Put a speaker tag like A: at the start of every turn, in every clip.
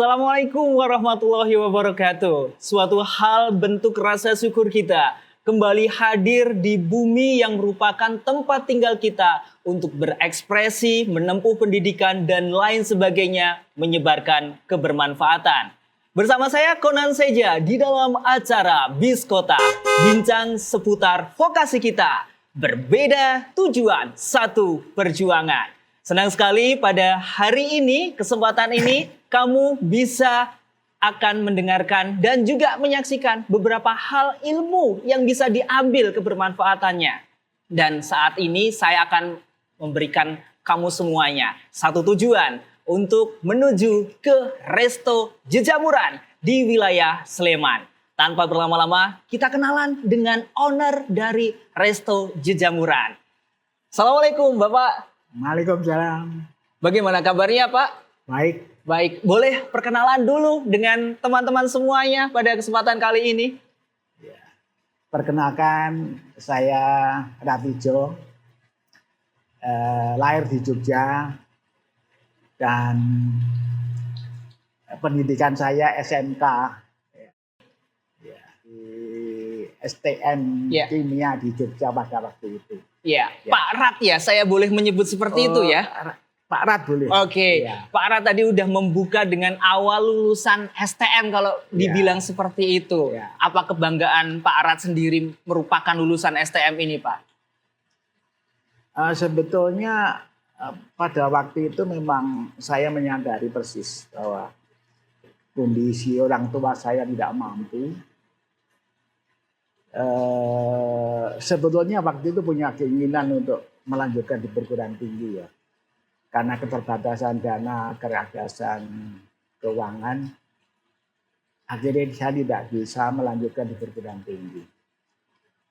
A: Assalamualaikum warahmatullahi wabarakatuh. Suatu hal bentuk rasa syukur kita kembali hadir di bumi yang merupakan tempat tinggal kita untuk berekspresi, menempuh pendidikan, dan lain sebagainya, menyebarkan kebermanfaatan. Bersama saya Conan Seja di dalam acara Bis Kota, bincang seputar vokasi kita. Berbeda tujuan, satu perjuangan. Senang sekali pada hari ini, kesempatan ini, kamu bisa akan mendengarkan dan juga menyaksikan beberapa hal ilmu yang bisa diambil kebermanfaatannya. Dan saat ini saya akan memberikan kamu semuanya satu tujuan untuk menuju ke Resto Jejamuran di wilayah Sleman. Tanpa berlama-lama, kita kenalan dengan owner dari Resto Jejamuran. Assalamualaikum Bapak.
B: Waalaikumsalam.
A: Bagaimana kabarnya Pak?
B: Baik.
A: Baik, boleh perkenalan dulu dengan teman-teman semuanya pada kesempatan kali ini?
B: Ya. Perkenalkan, saya Ratijo, lahir di Jogja, dan pendidikan saya SMK di STM Kimia di Jogja pada waktu itu.
A: Ya, Pak Rat ya, saya boleh menyebut seperti itu ya?
B: Pak Rat boleh.
A: Oke, ya. Pak Rat tadi udah membuka dengan awal lulusan STM kalau dibilang seperti itu. Ya. Apa kebanggaan Pak Rat sendiri merupakan lulusan STM ini Pak?
B: Sebetulnya pada waktu itu memang saya menyadari persis bahwa kondisi orang tua saya tidak mampu. Sebetulnya waktu itu punya keinginan untuk melanjutkan di perguruan tinggi ya. Karena keterbatasan dana, keterbatasan keuangan, akhirnya saya tidak bisa melanjutkan di perguruan tinggi.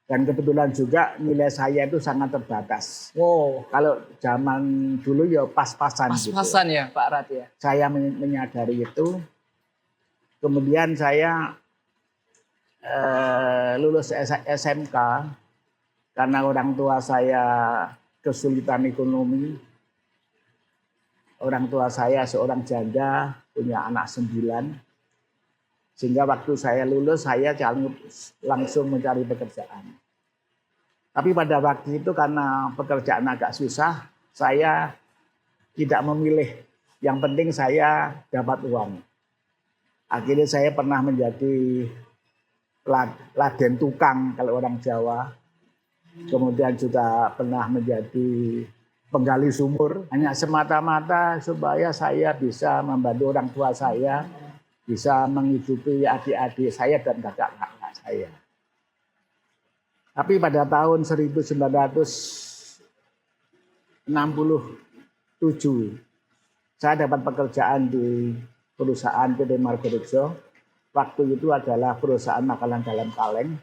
B: Dan kebetulan juga nilai saya itu sangat terbatas.
A: Wow.
B: Kalau zaman dulu ya pas-pasan.
A: Pas-pasan gitu. Ya Pak Rat ya.
B: Saya menyadari itu. Kemudian saya lulus SMK karena orang tua saya kesulitan ekonomi. Orang tua saya seorang janda, punya anak 9. Sehingga waktu saya lulus, saya langsung mencari pekerjaan. Tapi pada waktu itu karena pekerjaan agak susah, saya tidak memilih. Yang penting saya dapat uang. Akhirnya saya pernah menjadi laden tukang kalau orang Jawa. Kemudian juga pernah menjadi penggali sumur, hanya semata-mata supaya saya bisa membantu orang tua saya, bisa menghidupi adik-adik saya dan kakak-kakak saya. Tapi pada tahun 1967, saya dapat pekerjaan di perusahaan PT Margorejo. Waktu itu adalah perusahaan makanan dalam kaleng.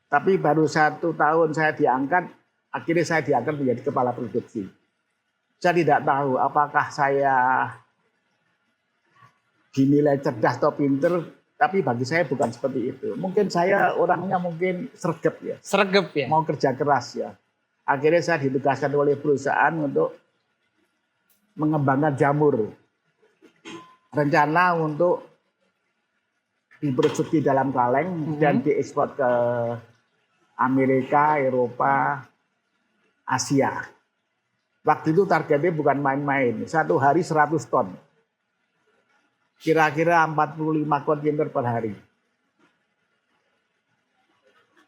B: Tapi baru 1 tahun saya diangkat, akhirnya saya diangkat menjadi kepala produksi. Saya tidak tahu apakah saya dinilai cerdas atau pinter, tapi bagi saya bukan seperti itu. Mungkin saya orangnya mungkin sregep ya.
A: Sregep ya?
B: Mau kerja keras ya. Akhirnya saya ditugaskan oleh perusahaan untuk mengembangkan jamur. Rencana untuk diproduksi dalam kaleng dan diekspor ke Amerika, Eropa, Asia. Waktu itu targetnya bukan main-main. 1 hari 100 ton. Kira-kira 45 kontainer per hari.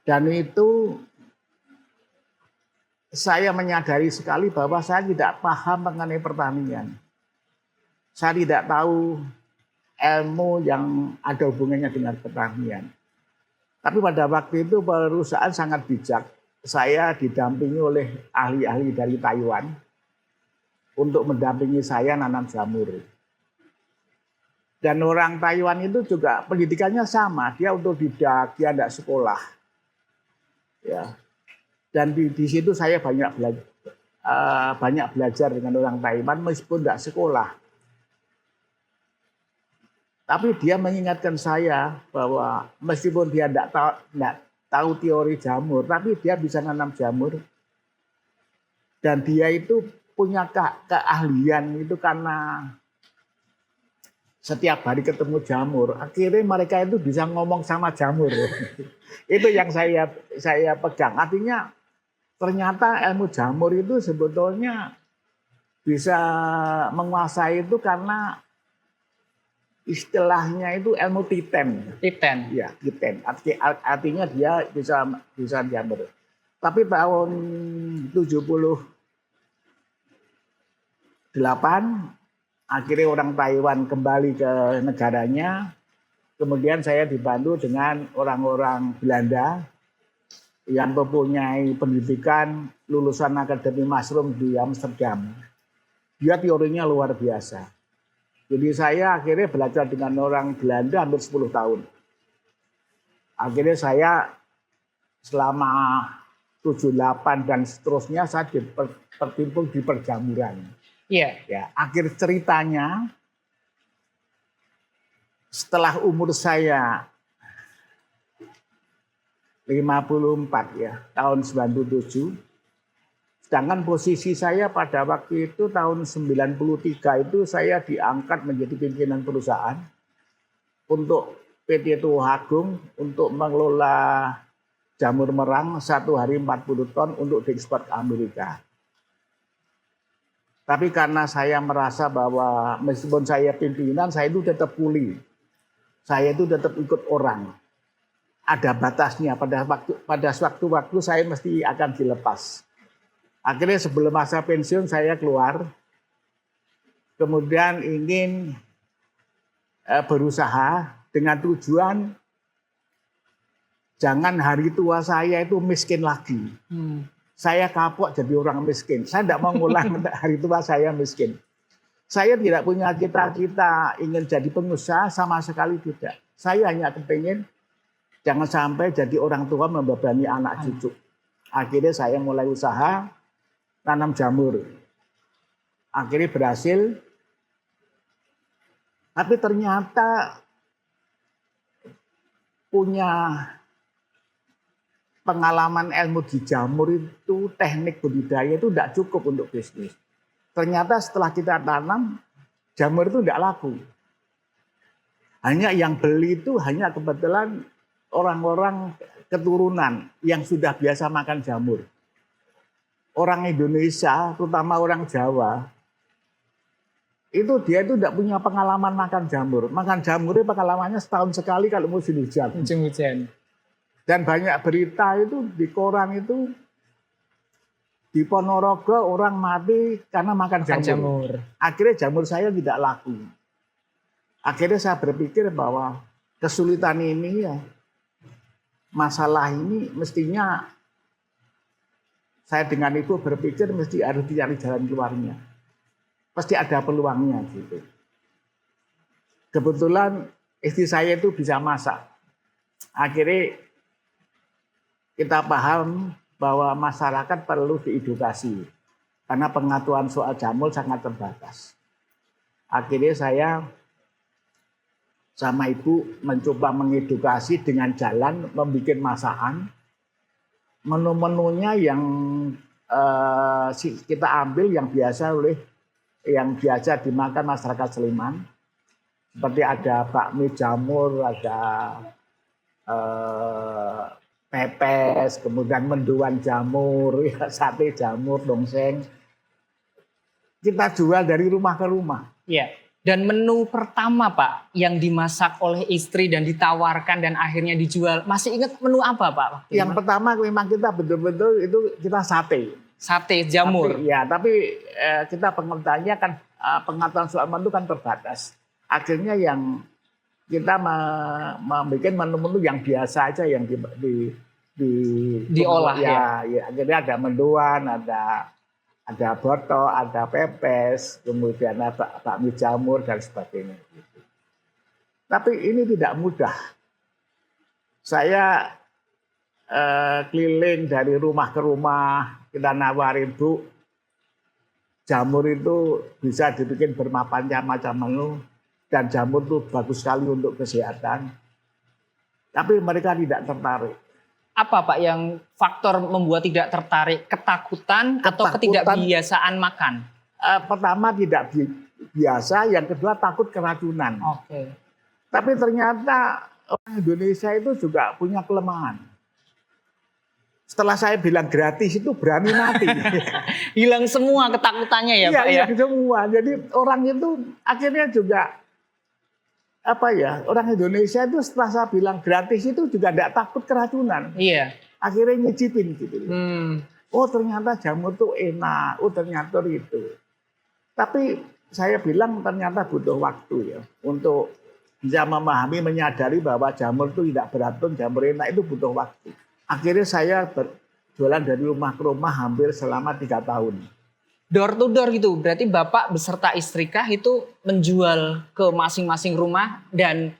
B: Dan itu saya menyadari sekali bahwa saya tidak paham mengenai pertanian. Saya tidak tahu ilmu yang ada hubungannya dengan pertanian. Tapi pada waktu itu perusahaan sangat bijak. Saya didampingi oleh ahli-ahli dari Taiwan untuk mendampingi saya nanam jamur. Dan orang Taiwan itu juga pendidikannya sama. Dia otodidak, dia tidak sekolah. Ya. Dan di situ saya banyak belajar dengan orang Taiwan meskipun tidak sekolah. Tapi dia mengingatkan saya bahwa meskipun dia tidak tahu teori jamur, tapi dia bisa nanam jamur. Dan dia itu punya keahlian itu karena setiap hari ketemu jamur. Akhirnya mereka itu bisa ngomong sama jamur. Itu yang saya pegang. Artinya ternyata ilmu jamur itu sebetulnya bisa menguasai itu karena istilahnya itu ilmu titen.
A: Titen.
B: Ya, titen. Artinya dia bisa jamur. Tapi tahun 78 akhirnya orang Taiwan kembali ke negaranya. Kemudian saya dibantu dengan orang-orang Belanda yang mempunyai pendidikan lulusan Akademi Mushroom di Amsterdam. Dia teorinya luar biasa. Jadi saya akhirnya belajar dengan orang Belanda hampir 10 tahun. Akhirnya saya selama 78 dan seterusnya saya tertimbun di perjamuran.
A: Iya.
B: Ya, akhir ceritanya setelah umur saya 54 ya, tahun 97. Sedangkan posisi saya pada waktu itu tahun 93 itu saya diangkat menjadi pimpinan perusahaan untuk PT Tuhagung untuk mengelola jamur merang satu hari 40 ton untuk diekspor ke Amerika. Tapi karena saya merasa bahwa meskipun saya pimpinan, saya itu tetap kuli. Saya itu tetap ikut orang. Ada batasnya, pada waktu saya mesti akan dilepas. Akhirnya sebelum masa pensiun saya keluar. Kemudian ingin berusaha dengan tujuan jangan hari tua saya itu miskin lagi. Saya kapok jadi orang miskin. Saya tidak mau ngulang hari tua saya miskin. Saya tidak punya cita-cita ingin jadi pengusaha, sama sekali tidak. Saya hanya kepingin jangan sampai jadi orang tua membebani anak cucu. Akhirnya saya mulai usaha tanam jamur. Akhirnya berhasil. Tapi ternyata punya pengalaman ilmu di jamur itu, teknik budidaya itu tidak cukup untuk bisnis. Ternyata setelah kita tanam, jamur itu tidak laku. Hanya yang beli itu hanya kebetulan orang-orang keturunan yang sudah biasa makan jamur. Orang Indonesia, terutama orang Jawa, dia itu tidak punya pengalaman makan jamur. Makan jamurnya pengalamannya setahun sekali kalau musim hujan.
A: Musim hujan.
B: Dan banyak berita itu di koran itu di Ponorogo orang mati karena makan jamur. Akhirnya jamur saya tidak laku. Akhirnya saya berpikir bahwa kesulitan ini ya, masalah ini mestinya saya dengan itu berpikir mesti harus dicari jalan keluarnya. Pasti ada peluangnya gitu. Kebetulan istri saya itu bisa masak. Akhirnya kita paham bahwa masyarakat perlu diedukasi karena pengetahuan soal jamur sangat terbatas. Akhirnya saya sama ibu mencoba mengedukasi dengan jalan membuat masakan. Menu-menunya yang kita ambil yang biasa dimakan masyarakat Sleman. Seperti ada bakmi jamur, ada pepes, kemudian mendoan jamur, ya, sate jamur, dongseng. Kita jual dari rumah ke rumah.
A: Iya. Dan menu pertama Pak yang dimasak oleh istri dan ditawarkan dan akhirnya dijual, masih ingat menu apa Pak?
B: Yang pertama memang kita betul-betul itu kita sate.
A: Sate jamur.
B: Tapi kita pengertiannya kan pengetahuan soal menu kan terbatas. Akhirnya yang kita membuat menu-menu yang biasa aja yang
A: diolah
B: ya. Akhirnya ada mendoan, ada boto, ada pepes, kemudian ada bakmi jamur dan sebagainya. Tapi ini tidak mudah. Saya keliling dari rumah ke rumah, kita nawarin, Bu, jamur itu bisa dibikin bermacam-macam menu. Dan jamur itu bagus sekali untuk kesehatan. Tapi mereka tidak tertarik.
A: Apa Pak yang faktor membuat tidak tertarik? Ketakutan atau ketidakbiasaan makan?
B: Pertama biasa, yang kedua takut keracunan.
A: Oke.
B: Tapi ternyata orang Indonesia itu juga punya kelemahan. Setelah saya bilang gratis itu berani mati.
A: Hilang semua ketakutannya ya,
B: Iya,
A: Pak ya.
B: iya semua. Jadi orang itu akhirnya juga orang Indonesia itu setelah saya bilang gratis itu juga tidak takut keracunan.
A: Iya.
B: Akhirnya nyicipin gitu.
A: Hmm.
B: Oh ternyata jamur tuh enak, oh ternyata itu. Tapi saya bilang ternyata butuh waktu ya untuk bisa memahami, menyadari bahwa jamur itu tidak beracun, jamur enak itu butuh waktu. Akhirnya saya berjualan dari rumah ke rumah hampir selama 3 tahun.
A: Door to door gitu, berarti Bapak beserta istri kah itu menjual ke masing-masing rumah, dan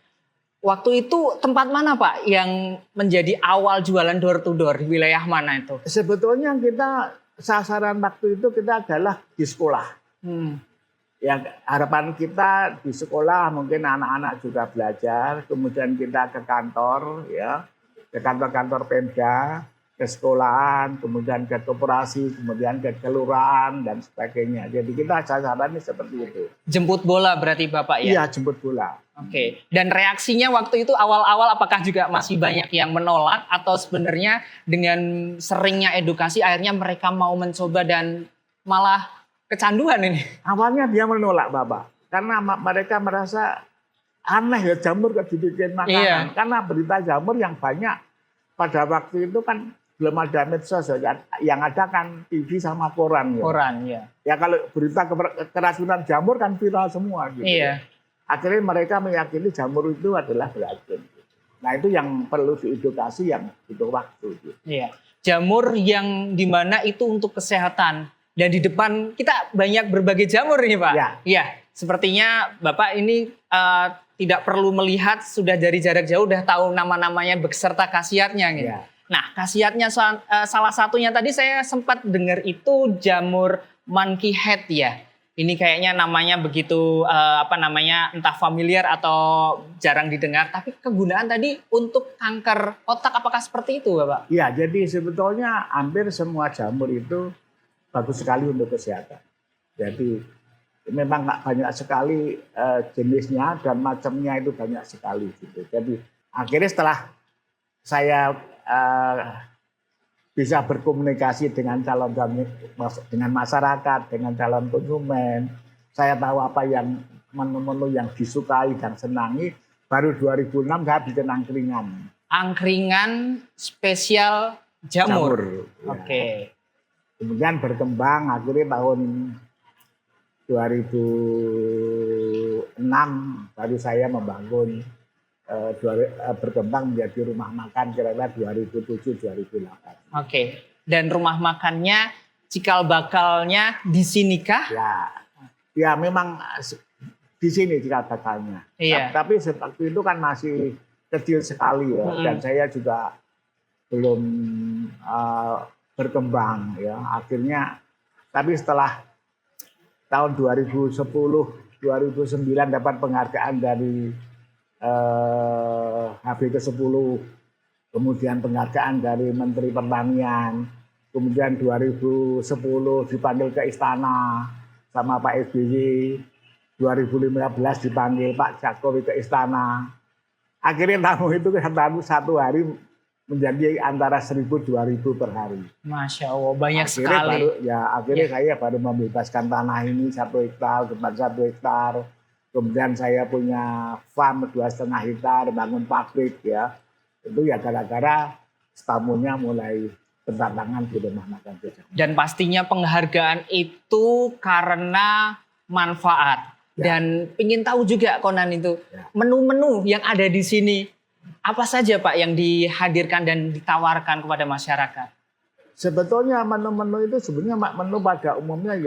A: waktu itu tempat mana Pak yang menjadi awal jualan door to door, di wilayah mana itu?
B: Sebetulnya kita sasaran waktu itu kita adalah di sekolah. Ya, harapan kita di sekolah mungkin anak-anak juga belajar, kemudian kita ke kantor ya, ke kantor-kantor Pemda, ke sekolahan, kemudian ke koperasi, kemudian ke kelurahan dan sebagainya. Jadi kita sasarannya seperti itu.
A: Jemput bola berarti Bapak ya?
B: Iya, jemput bola.
A: Oke. Dan reaksinya waktu itu awal-awal apakah juga masih banyak yang menolak, atau sebenarnya dengan seringnya edukasi akhirnya mereka mau mencoba dan malah kecanduan ini?
B: Awalnya dia menolak Bapak, karena mereka merasa aneh ya jamur kok dibikin makanan.
A: Iya.
B: Karena berita jamur yang banyak pada waktu itu kan belum ada medsos ya, yang ada kan TV sama koran ya.
A: Koran ya.
B: Ya kalau berita keracunan jamur kan viral semua gitu.
A: Iya.
B: Akhirnya mereka meyakini jamur itu adalah beracun. Nah itu yang perlu diedukasi, yang butuh waktu. Gitu.
A: Iya. Jamur yang dimana itu untuk kesehatan. Dan di depan kita banyak berbagai jamur nih Pak.
B: Ya.
A: Iya. Sepertinya Bapak ini tidak perlu melihat, sudah dari jarak jauh udah tahu nama-namanya beserta khasiatnya gitu.
B: Ya.
A: Nah, khasiatnya salah satunya tadi saya sempat dengar itu jamur monkey head ya. Ini kayaknya namanya begitu entah familiar atau jarang didengar, tapi kegunaan tadi untuk kanker otak, apakah seperti itu Bapak?
B: Ya, jadi sebetulnya hampir semua jamur itu bagus sekali untuk kesehatan. Jadi memang banyak sekali jenisnya dan macamnya itu banyak sekali gitu. Jadi akhirnya setelah saya bisa berkomunikasi dengan dengan masyarakat, dengan calon konsumen, saya tahu apa yang menu-menu yang disukai dan senangi. Baru 2006 saya bikin angkringan.
A: Angkringan spesial jamur.
B: Ya.
A: Oke.
B: Kemudian berkembang akhirnya tahun 2006 baru saya membangun berkembang menjadi rumah makan kira-kira 2007-2008.
A: Oke. Dan rumah makannya cikal bakalnya di sini kah?
B: Ya memang di sini cikal bakalnya.
A: Iya.
B: Tapi waktu itu kan masih kecil sekali ya, dan saya juga belum berkembang ya. Akhirnya tapi setelah tahun 2010, 2009 dapat penghargaan dari HB ke-10, kemudian penghargaan dari Menteri Pertanian, kemudian 2010 dipanggil ke Istana sama Pak SBY, 2015 dipanggil Pak Jokowi ke Istana. Akhirnya tamu itu satu hari menjadi antara 1.000-2.000 per hari.
A: Masya Allah, banyak
B: akhirnya
A: sekali.
B: Akhirnya saya baru membebaskan tanah ini 1 hektar, depan 1 hektar. Kemudian saya punya farm 2,5 hektar, bangun pabrik ya. Itu ya gara-gara tamunya mulai berdatangan di rumah makan Jogja.
A: Dan pastinya penghargaan itu karena manfaat. Ya. Dan ingin tahu juga Konan itu, menu-menu yang ada di sini, apa saja Pak yang dihadirkan dan ditawarkan kepada masyarakat?
B: Sebetulnya menu-menu itu sebenarnya menu pada umumnya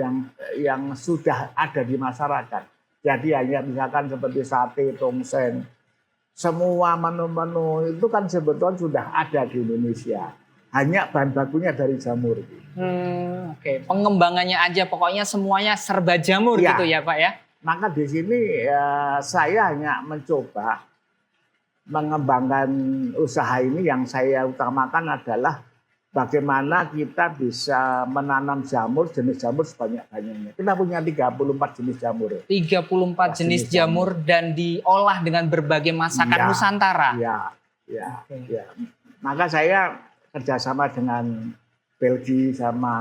B: yang sudah ada di masyarakat. Jadi hanya misalkan seperti sate, tongseng, semua menu-menu itu kan sebetulnya sudah ada di Indonesia. Hanya bahan bakunya dari jamur.
A: Oke. Pengembangannya aja pokoknya semuanya serba jamur gitu ya Pak ya?
B: Maka di sini saya hanya mencoba mengembangkan usaha ini, yang saya utamakan adalah bagaimana kita bisa menanam jamur, jenis jamur sebanyak-banyaknya. Kita punya 34 jenis jamur.
A: 34 jenis jamur dan diolah dengan berbagai masakan Nusantara.
B: Ya. Maka saya kerjasama dengan Belgia sama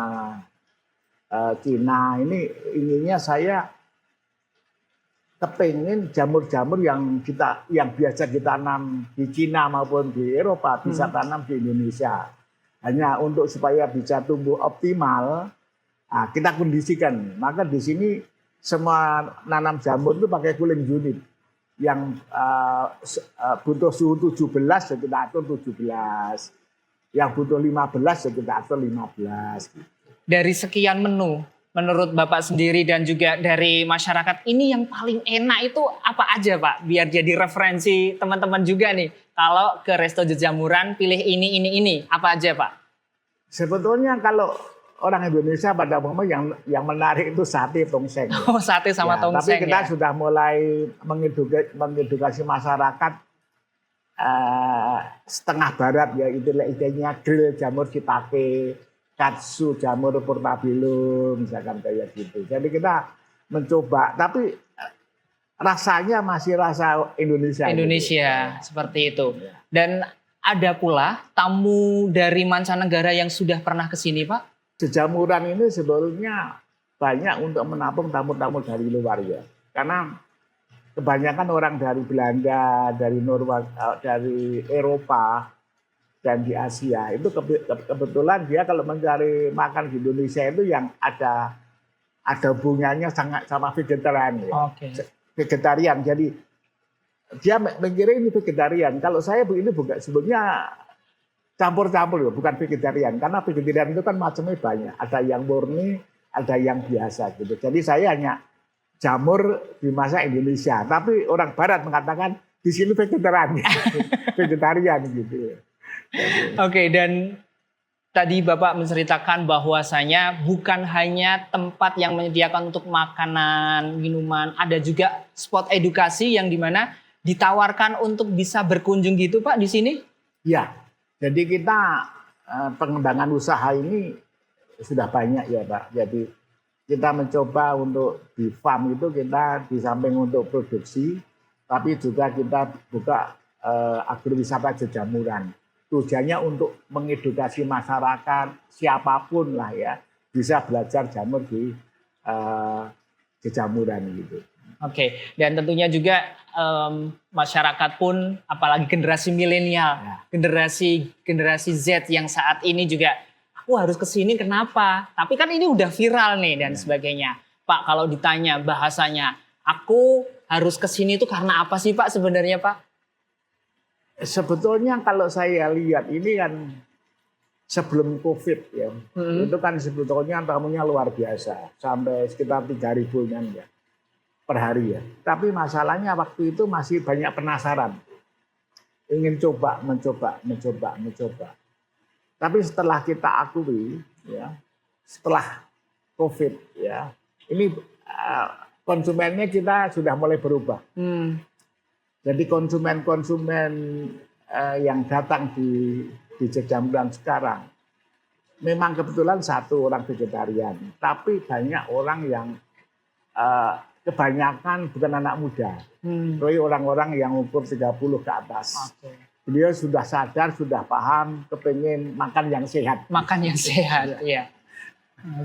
B: Cina. Ini inginnya saya kepingin jamur-jamur yang biasa kita tanam di Cina maupun di Eropa bisa tanam di Indonesia. Hanya untuk supaya bisa tumbuh optimal, kita kondisikan. Maka di sini semua nanam jamur itu pakai cooling unit yang butuh suhu 17 ya kita atur 17, yang butuh 15 ya kita atur 15.
A: Dari sekian menu, menurut Bapak sendiri dan juga dari masyarakat, ini yang paling enak itu apa aja Pak? Biar jadi referensi teman-teman juga nih. Kalau ke Resto Jejamuran pilih ini. Apa aja Pak?
B: Sebetulnya kalau orang Indonesia pada umumnya yang menarik itu sate tongseng.
A: Oh, sate sama tongseng.
B: Tapi kita sudah mulai mengedukasi masyarakat setengah barat ya, idenya grill jamur shiitake, katsu jamur portabello misalkan kayak gitu. Jadi kita mencoba, tapi rasanya masih rasa Indonesia.
A: Gitu. Seperti itu. Dan ada pula tamu dari mancanegara yang sudah pernah ke sini Pak?
B: Jejamuran ini sebetulnya banyak untuk menampung tamu-tamu dari luar ya. Karena kebanyakan orang dari Belanda, dari Norwegia, dari Eropa, dan di Asia itu kebetulan dia kalau mencari makan di Indonesia itu yang ada hubungannya sangat sama vegetarian ya. Vegetarian, jadi dia mengira ini vegetarian. Kalau saya ini bukan, sebenarnya campur-campur ya, bukan vegetarian. Karena vegetarian itu kan macamnya banyak. Ada yang murni, ada yang biasa gitu. Jadi saya hanya jamur dimasak Indonesia. Tapi orang Barat mengatakan di sini vegetarian, vegetarian gitu.
A: Oke, dan tadi Bapak menceritakan bahwasanya bukan hanya tempat yang menyediakan untuk makanan, minuman, ada juga spot edukasi yang dimana ditawarkan untuk bisa berkunjung gitu Pak di sini?
B: Ya, jadi kita pengembangan usaha ini sudah banyak ya Pak. Jadi kita mencoba untuk di farm itu kita di samping untuk produksi, tapi juga kita buka agrowisata jejamuran. Tujuannya untuk mengedukasi masyarakat siapapun lah ya bisa belajar jamur di jejamuran gitu.
A: Oke, dan tentunya juga masyarakat pun apalagi generasi milenial, generasi Z yang saat ini juga aku harus ke sini kenapa? Tapi kan ini udah viral nih dan sebagainya. Pak, kalau ditanya bahasanya, aku harus ke sini itu karena apa sih Pak sebenarnya Pak?
B: Sebetulnya kalau saya lihat ini kan sebelum COVID ya, itu kan sebetulnya tamunya luar biasa, sampai sekitar 3.000-an ya per hari ya. Tapi masalahnya waktu itu masih banyak penasaran, ingin mencoba. Tapi setelah kita akui ya, setelah COVID ya, ini konsumennya kita sudah mulai berubah. Jadi konsumen yang datang di jejamuran sekarang memang kebetulan satu orang vegetarian, tapi banyak orang yang kebanyakan bukan anak muda, tapi orang-orang yang umur 30 ke atas. Beliau sudah sadar, sudah paham, kepengen makan yang sehat.
A: Makan yang sehat, ya.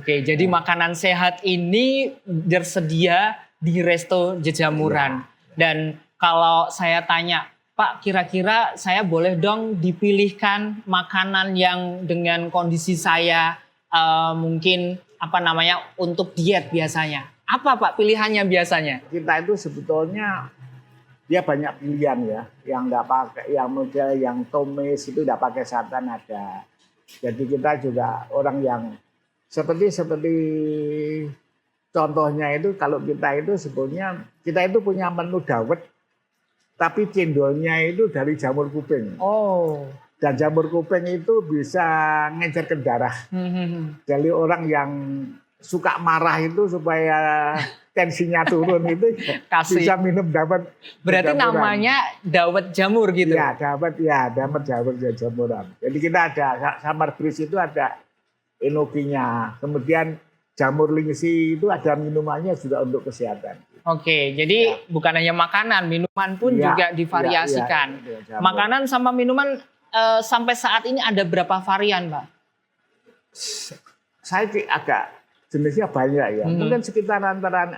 A: Oke, jadi makanan sehat ini tersedia di Resto Jejamuran. Dan kalau saya tanya, Pak, kira-kira saya boleh dong dipilihkan makanan yang dengan kondisi saya mungkin untuk diet biasanya. Apa Pak pilihannya biasanya?
B: Kita itu sebetulnya dia banyak pilihan ya, yang nggak pakai, yang tumis itu nggak pakai santan ada. Jadi kita juga orang yang seperti contohnya itu kalau kita itu sebetulnya kita itu punya menu dawet. Tapi cendolnya itu dari jamur kuping.
A: Oh.
B: Dan jamur kuping itu bisa ngecerkan darah. Jadi orang yang suka marah itu supaya tensinya turun itu
A: Kasih.
B: bisa minum dapat.
A: Berarti
B: jamuran.
A: namanya dawet jamur gitu.
B: Ya dapat jamuran. Jadi kita ada Samar Bris itu ada enokinya. Kemudian jamur lingsi itu ada minumannya juga untuk kesehatan.
A: Oke, jadi bukan hanya makanan, minuman pun
B: Ya,
A: juga divariasikan.
B: jamur.
A: Makanan sama minuman sampai saat ini ada berapa varian, Pak?
B: Saya agak jenisnya banyak ya. Mungkin sekitar antara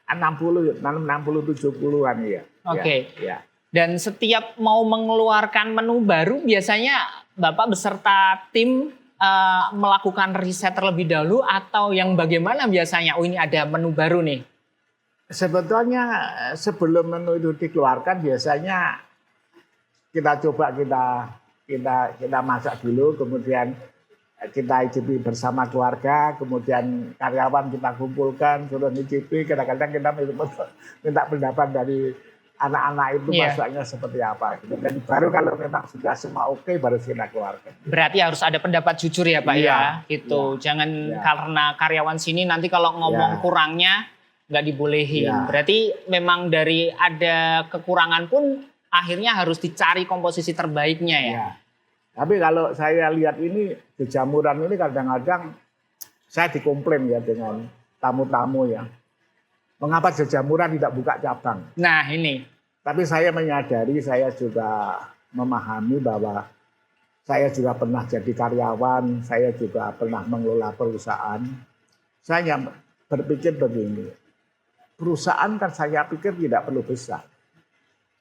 B: 60 70-an ya.
A: Oke.
B: Ya.
A: Dan setiap mau mengeluarkan menu baru biasanya Bapak beserta tim melakukan riset terlebih dahulu atau yang bagaimana biasanya? Oh, ini ada menu baru nih.
B: Sebetulnya sebelum menu itu dikeluarkan biasanya kita coba kita masak dulu, kemudian kita icipi bersama keluarga, kemudian karyawan kita kumpulkan, suruh nyicipi, kadang-kadang kita minta pendapat dari anak-anak itu masaknya seperti apa. Dan baru kalau memang sudah semua oke, baru kita keluarkan.
A: Berarti harus ada pendapat jujur ya Pak ya, gitu. Jangan karena karyawan sini nanti kalau ngomong kurangnya nggak dibolehin. Berarti memang dari ada kekurangan pun akhirnya harus dicari komposisi terbaiknya ya.
B: Tapi kalau saya lihat ini jamuran ini kadang-kadang saya dikomplain ya dengan tamu-tamu ya. Mengapa jamuran tidak buka cabang?
A: Nah ini.
B: Tapi saya menyadari, saya juga memahami bahwa saya juga pernah jadi karyawan, saya juga pernah mengelola perusahaan. Saya berpikir begini, perusahaan kan saya pikir tidak perlu besar.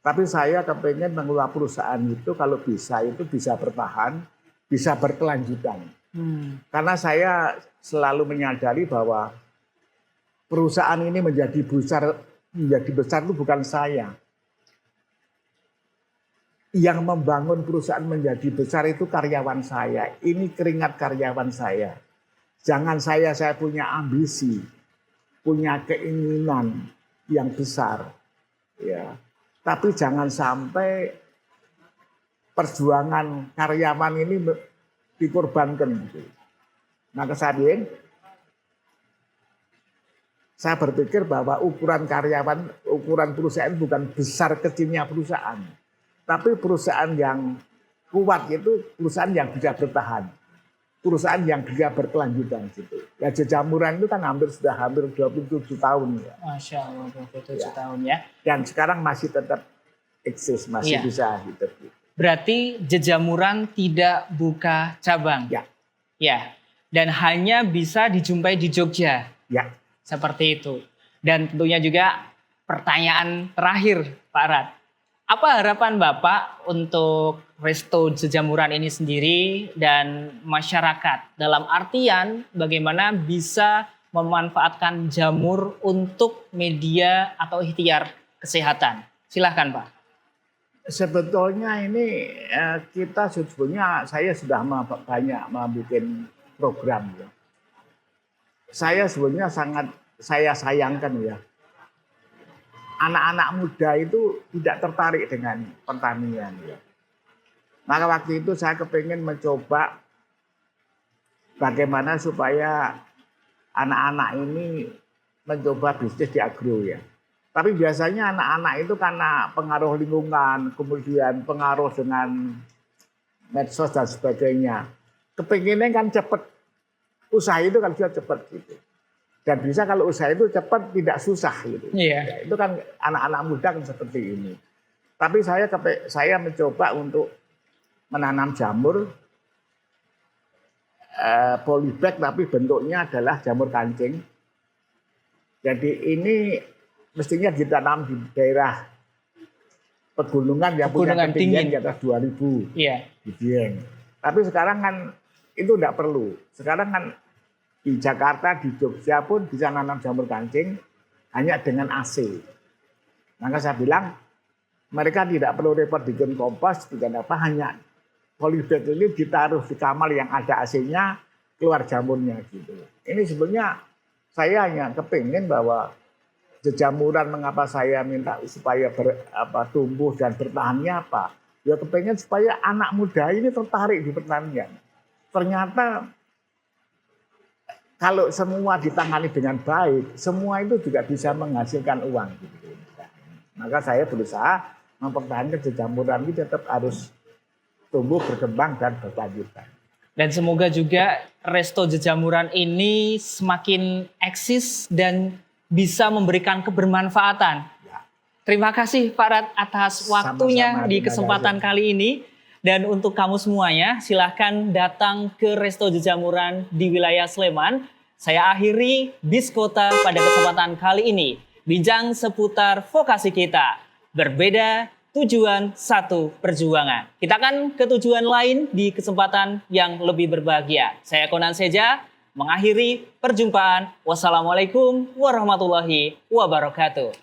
B: Tapi saya kepengen mengelola perusahaan itu kalau bisa itu bisa bertahan, bisa berkelanjutan. Karena saya selalu menyadari bahwa perusahaan ini menjadi besar itu bukan saya. Yang membangun perusahaan menjadi besar itu karyawan saya. Ini keringat karyawan saya. Jangan saya punya ambisi, punya keinginan yang besar. Ya. Tapi jangan sampai perjuangan karyawan ini dikorbankan. Maka saya berpikir bahwa ukuran karyawan, ukuran perusahaan bukan besar kecilnya perusahaan. Tapi perusahaan yang kuat itu perusahaan yang bisa bertahan. Perusahaan yang bisa berkelanjutan gitu. Ya jamuran itu kan sudah hampir 27 tahun ya.
A: Masya Allah 27 tahun ya.
B: Dan sekarang masih tetap eksis, masih bisa hidup.
A: Berarti jejamuran tidak buka cabang. Ya. Dan hanya bisa dijumpai di Jogja.
B: Ya.
A: Seperti itu. Dan tentunya juga pertanyaan terakhir Pak Rad. Apa harapan Bapak untuk Resto Jejamuran ini sendiri dan masyarakat? Dalam artian bagaimana bisa memanfaatkan jamur untuk media atau ikhtiar kesehatan. Silahkan Pak.
B: Sebetulnya ini kita saya sudah banyak membuat program ya. Saya sebenarnya saya sayangkan ya. Anak-anak muda itu tidak tertarik dengan pertanian. Ya. Maka waktu itu saya kepengen mencoba bagaimana supaya anak-anak ini mencoba bisnis di agro ya. Tapi biasanya anak-anak itu karena pengaruh lingkungan, kemudian pengaruh dengan medsos dan sebagainya. Kepengennya kan cepat. Usaha itu kan bisa cepat gitu. Dan bisa kalau usaha itu cepat tidak susah gitu. Ya, itu kan anak-anak muda kan seperti ini. Tapi saya mencoba untuk menanam jamur polybag tapi bentuknya adalah jamur kancing. Jadi ini mestinya ditanam di daerah pegunungan yang punya ketinggian di atas 2000 di Dieng. Tapi sekarang kan itu tidak perlu. Sekarang kan di Jakarta, di Jogja pun bisa nanam jamur kancing hanya dengan AC. Maka saya bilang mereka tidak perlu repot bikin kompos, bikin apa, hanya polybag ini ditaruh di kamar yang ada AC-nya, keluar jamurnya gitu. Ini sebenarnya saya hanya kepingin bahwa jejamuran mengapa saya minta supaya tumbuh dan bertahannya apa? Ya kepingin supaya anak muda ini tertarik di pertanian. Ternyata kalau semua ditangani dengan baik, semua itu juga bisa menghasilkan uang. Gitu. Maka saya berusaha mempertahankan jejamuran ini tetap harus tumbuh, berkembang, dan berkelanjutan.
A: Dan semoga juga Resto Jejamuran ini semakin eksis dan bisa memberikan kebermanfaatan.
B: Ya.
A: Terima kasih Pak Rad atas waktunya
B: Sama-sama,
A: di
B: terima
A: kesempatan
B: kasih.
A: kali ini. Dan untuk kamu semuanya, silahkan datang ke Resto Jejamuran di wilayah Sleman. Saya akhiri Bis Kota pada kesempatan kali ini. Bincang seputar vokasi kita. Berbeda, tujuan satu perjuangan. Kita akan ke tujuan lain di kesempatan yang lebih berbahagia. Saya Konan Seja, mengakhiri perjumpaan. Wassalamualaikum warahmatullahi wabarakatuh.